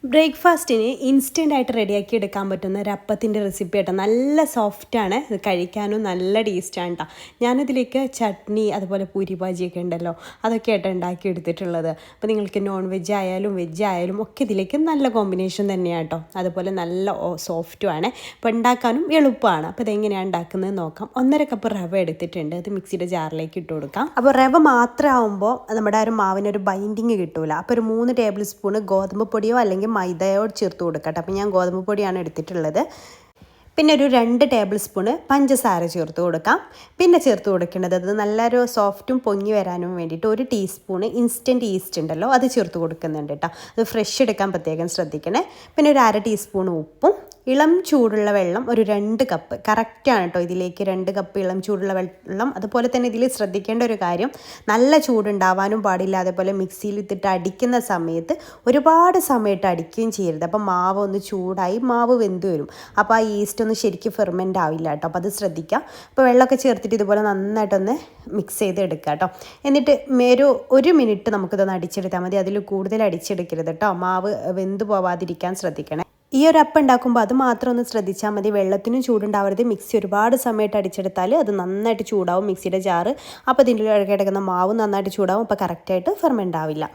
ബ്രേക്ക്ഫാസ്റ്റിന് ഇൻസ്റ്റൻ്റായിട്ട് റെഡിയാക്കി എടുക്കാൻ പറ്റുന്ന ഒരു അപ്പത്തിൻ്റെ റെസിപ്പി ആട്ടോ. നല്ല സോഫ്റ്റാണ്, ഇത് കഴിക്കാനും നല്ല ടേസ്റ്റാണ് കേട്ടോ. ഞാനിതിലേക്ക് ചട്നി അതുപോലെ പൂരി ഭാജിയൊക്കെ ഉണ്ടല്ലോ, അതൊക്കെ ആയിട്ട് ഉണ്ടാക്കി എടുത്തിട്ടുള്ളത്. അപ്പോൾ നിങ്ങൾക്ക് നോൺ വെജ് ആയാലും വെജ് ആയാലും ഒക്കെ ഇതിലേക്ക് നല്ല കോമ്പിനേഷൻ തന്നെയാണ് കേട്ടോ. അതുപോലെ നല്ല സോഫ്റ്റുമാണ്, അപ്പോൾ ഉണ്ടാക്കാനും എളുപ്പമാണ്. അപ്പോൾ ഇതെങ്ങനെയാണ് ഉണ്ടാക്കുന്നത് നോക്കാം. 1.5 കപ്പ് റവ എടുത്തിട്ടുണ്ട്, അത് മിക്സിയുടെ ജാറിലേക്ക് ഇട്ട് കൊടുക്കാം. അപ്പോൾ റവ മാത്രമാകുമ്പോൾ നമ്മുടെ ഒരു മാവിനൊരു ബൈൻഡിങ് കിട്ടൂല. അപ്പോൾ ഒരു 3 ടേബിൾ സ്പൂൺ ഗോതമ്പ് പൊടിയോ അല്ലെങ്കിൽ മൈദയോട് ചേർത്ത് കൊടുക്കട്ടെ. അപ്പോൾ ഞാൻ ഗോതമ്പ് പൊടിയാണ് എടുത്തിട്ടുള്ളത്. പിന്നെ ഒരു 2 ടേബിൾ സ്പൂണ് പഞ്ചസാര ചേർത്ത് കൊടുക്കാം. പിന്നെ ചേർത്ത് കൊടുക്കേണ്ടത്, അത് നല്ലൊരു സോഫ്റ്റും പൊങ്ങി വരാനും വേണ്ടിയിട്ട് 1 ടീസ്പൂണ് ഇൻസ്റ്റൻറ്റ് ഈസ്റ്റ് ഉണ്ടല്ലോ, അത് ചേർത്ത് കൊടുക്കുന്നുണ്ട് കേട്ടോ. അത് ഫ്രഷ് എടുക്കാൻ പ്രത്യേകം ശ്രദ്ധിക്കണേ. പിന്നെ ഒരു 1/2 ടീസ്പൂൺ ഉപ്പും ഇളം ചൂടുള്ള വെള്ളം ഒരു 2 കപ്പ് കറക്റ്റാണ് കേട്ടോ. ഇതിലേക്ക് 2 കപ്പ് ഇളം ചൂടുള്ള വെള്ളം. അതുപോലെ തന്നെ ഇതിൽ ശ്രദ്ധിക്കേണ്ട ഒരു കാര്യം, നല്ല ചൂടുണ്ടാവാനും പാടില്ല. അതേപോലെ മിക്സിയിൽ ഇട്ടിട്ട് അടിക്കുന്ന സമയത്ത് ഒരുപാട് സമയത്ത് അടിക്കുകയും ചെയ്യരുത്. അപ്പം മാവ് ഒന്ന് ചൂടായി മാവ് വെന്ത് വരും. അപ്പോൾ ആ ഈസ്റ്റ് ഒന്ന് ശരിക്കും ഫെർമെൻ്റ് ആവില്ല കേട്ടോ. അപ്പോൾ അത് ശ്രദ്ധിക്കുക. അപ്പോൾ വെള്ളമൊക്കെ ചേർത്തിട്ട് ഇതുപോലെ നന്നായിട്ടൊന്ന് മിക്സ് ചെയ്ത് എടുക്കുക കേട്ടോ. എന്നിട്ട് ഒരു മിനിറ്റ് നമുക്കിതൊന്ന് അടിച്ചെടുത്താൽ മതി. അതിൽ കൂടുതൽ അടിച്ചെടുക്കരുത് കേട്ടോ. മാവ് വെന്ത് പോവാതിരിക്കാൻ ശ്രദ്ധിക്കണം. ഈ ഒരു അപ്പം ഉണ്ടാക്കുമ്പോൾ അത് മാത്രം ഒന്ന് ശ്രദ്ധിച്ചാൽ മതി. വെള്ളത്തിനും ചൂടുണ്ടാവരുത്. മിക്സി ഒരുപാട് സമയത്ത് അടിച്ചെടുത്താൽ അത് നന്നായിട്ട് ചൂടാവും മിക്സിയുടെ ജാറ്. അപ്പോൾ ഇതിൻ്റെ കിടക്കുന്ന മാവ് നന്നായിട്ട് ചൂടാവും. അപ്പോൾ കറക്റ്റായിട്ട് ഫെർമെൻ്റ് ആവില്ല.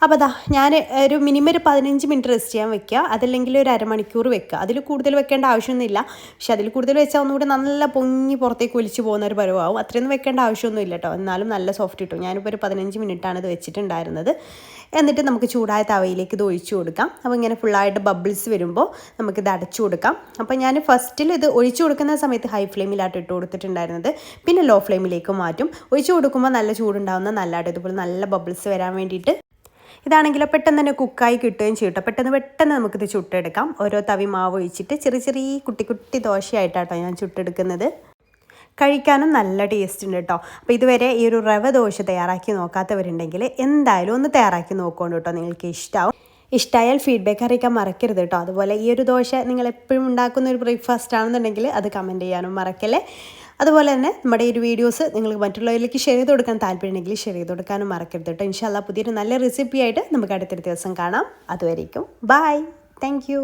അപ്പോൾ ഞാൻ ഒരു മിനിമം ഒരു 15 മിനിറ്റ് റെസ്റ്റ് ചെയ്യാൻ വെക്കുക. അതല്ലെങ്കിൽ ഒരു അരമണിക്കൂർ വെക്കുക. അതിൽ കൂടുതൽ വെക്കേണ്ട ആവശ്യമൊന്നുമില്ല. പക്ഷെ അതിൽ കൂടുതൽ വെച്ചാൽ ഒന്നുകൂടി നല്ല പൊങ്ങി പുറത്തേക്ക് ഒലിച്ച് പോകുന്ന ഒരു പരുവാകും. അത്രയൊന്നും വെക്കേണ്ട ആവശ്യമൊന്നുമില്ല കേട്ടോ. എന്നാലും നല്ല സോഫ്റ്റ് കിട്ടും. ഞാനിപ്പോൾ ഒരു 15 മിനിറ്റാണ് ഇത് വെച്ചിട്ടുണ്ടായിരുന്നത്. എന്നിട്ട് നമുക്ക് ചൂടായ തവയിലേക്ക് ഇത് ഒഴിച്ചു കൊടുക്കാം. അപ്പോൾ ഇങ്ങനെ ഫുള്ളായിട്ട് ബബിൾസ് വരുമ്പോൾ നമുക്കിത് അടച്ചു കൊടുക്കാം. അപ്പോൾ ഞാൻ ഫസ്റ്റിൽ ഇത് ഒഴിച്ചു കൊടുക്കുന്ന സമയത്ത് ഹൈ ഫ്ലെയിമിലായിട്ട് ഇട്ട് കൊടുത്തിട്ടുണ്ടായിരുന്നത്. പിന്നെ ലോ ഫ്ലെയിമിലേക്ക് മാറ്റും. ഒഴിച്ചു കൊടുക്കുമ്പോൾ നല്ല ചൂടുണ്ടാവുന്ന നല്ലതായിട്ട് ഇതുപോലെ നല്ല ബബിൾസ് വരാൻ വേണ്ടിയിട്ട്. ഇതാണെങ്കിലോ പെട്ടെന്ന് തന്നെ കുക്കായി കിട്ടുകയും ചെയ്യും. പെട്ടെന്ന് നമുക്കിത് ചുട്ടെടുക്കാം. ഓരോ തവി മാവ് ഒഴിച്ചിട്ട് ചെറിയ കുട്ടി ദോശയായിട്ടാട്ടോ ഞാൻ ചുട്ടെടുക്കുന്നത്. കഴിക്കാനും നല്ല ടേസ്റ്റ് ഉണ്ട് കേട്ടോ. അപ്പോൾ ഇതുവരെ ഈ ഒരു റവ ദോശ തയ്യാറാക്കി നോക്കാത്തവരുണ്ടെങ്കിൽ എന്തായാലും ഒന്ന് തയ്യാറാക്കി നോക്കുകൊണ്ട് കേട്ടോ. നിങ്ങൾക്ക് ഇഷ്ടമായാൽ ഫീഡ്ബാക്ക് അറിയിക്കാൻ മറക്കരുത് കേട്ടോ. അതുപോലെ ഈ ഒരു ദോശ നിങ്ങൾ എപ്പോഴും ഉണ്ടാക്കുന്ന ഒരു ബ്രേക്ക്ഫാസ്റ്റ് ആണെന്നുണ്ടെങ്കിൽ അത് കമൻറ്റ് ചെയ്യാനും മറക്കല്ലേ. അതുപോലെ തന്നെ നമ്മുടെ ഈ ഒരു വീഡിയോസ് നിങ്ങൾക്ക് മറ്റുള്ളവരിലേക്ക് ഷെയർ ചെയ്ത് കൊടുക്കാൻ താല്പര്യമുണ്ടെങ്കിൽ ഷെയർ ചെയ്ത് കൊടുക്കാനും മറക്കരുത് കേട്ടോ. ഇൻഷാ അല്ലാഹ് പുതിയൊരു നല്ല റെസിപ്പി ആയിട്ട് നമുക്ക് അടുത്തൊരു ദിവസം കാണാം. അതുവരേക്കും ബൈ. Thank you.